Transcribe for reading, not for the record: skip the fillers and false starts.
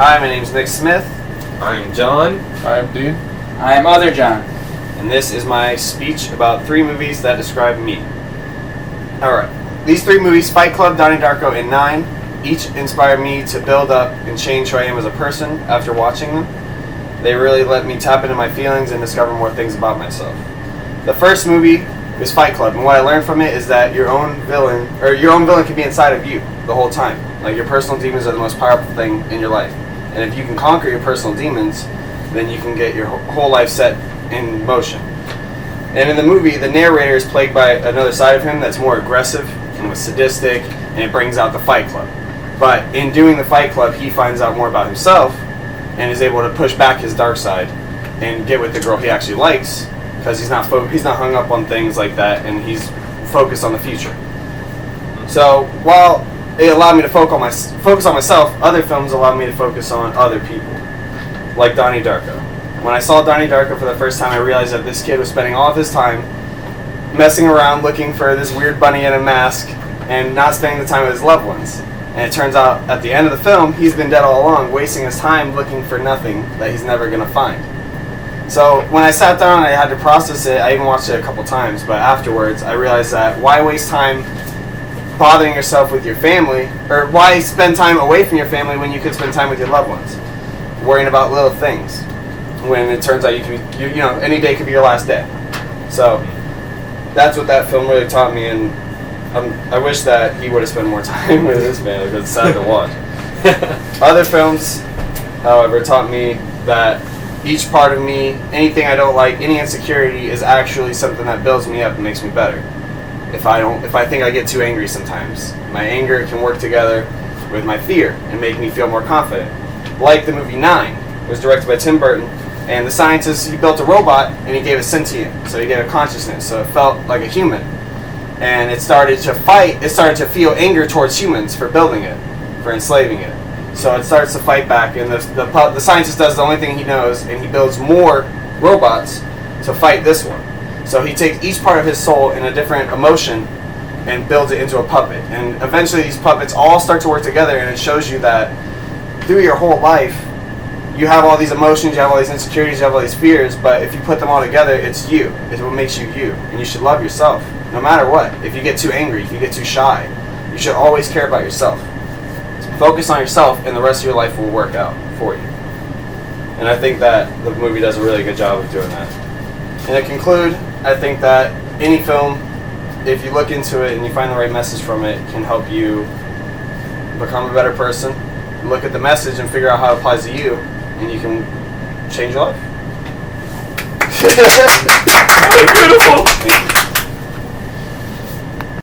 Hi, my name is Nick Smith. I'm John. I'm Dean. I am Other John. And this is my speech about 3 movies that describe me. Alright, these 3 movies, Fight Club, Donnie Darko, and 9, each inspired me to build up and change who I am as a person after watching them. They really let me tap into my feelings and discover more things about myself. The first movie is Fight Club, and what I learned from it is that your own villain can be inside of you the whole time. Like, your personal demons are the most powerful thing in your life. And if you can conquer your personal demons, then you can get your whole life set in motion. And in the movie, the narrator is plagued by another side of him that's more aggressive and was sadistic, and it brings out the Fight Club. But in doing the Fight Club, he finds out more about himself and is able to push back his dark side and get with the girl he actually likes, because he's not hung up on things like that, and he's focused on the future. So while it allowed me to focus on myself, other films allowed me to focus on other people, like Donnie Darko. When I saw Donnie Darko for the first time, I realized that this kid was spending all of his time messing around looking for this weird bunny in a mask and not spending the time with his loved ones. And it turns out at the end of the film, he's been dead all along, wasting his time looking for nothing that he's never going to find. So when I sat down and I had to process it, I even watched it a couple times, but afterwards I realized that why waste time bothering yourself with your family, or why spend time away from your family when you could spend time with your loved ones, worrying about little things, when it turns out any day could be your last day. So that's what that film really taught me, and I wish that he would have spent more time with his family, because it's sad to watch. Other films, however, taught me that each part of me, anything I don't like, any insecurity is actually something that builds me up and makes me better. If I think I get too angry sometimes, my anger can work together with my fear and make me feel more confident. Like the movie 9, it was directed by Tim Burton, and the scientist, he built a robot and he gave it sentient, so he gave it consciousness, so it felt like a human. And it started to feel anger towards humans for building it, for enslaving it. So it starts to fight back, and the scientist does the only thing he knows, and he builds more robots to fight this one. So he takes each part of his soul in a different emotion and builds it into a puppet. And eventually these puppets all start to work together, and it shows you that through your whole life, you have all these emotions, you have all these insecurities, you have all these fears, but if you put them all together, it's you. It's what makes you you. And you should love yourself, no matter what. If you get too angry, if you get too shy, you should always care about yourself. Focus on yourself, and the rest of your life will work out for you. And I think that the movie does a really good job of doing that. And to conclude, I think that any film, if you look into it and you find the right message from it, can help you become a better person. Look at the message and figure out how it applies to you, and you can change your life.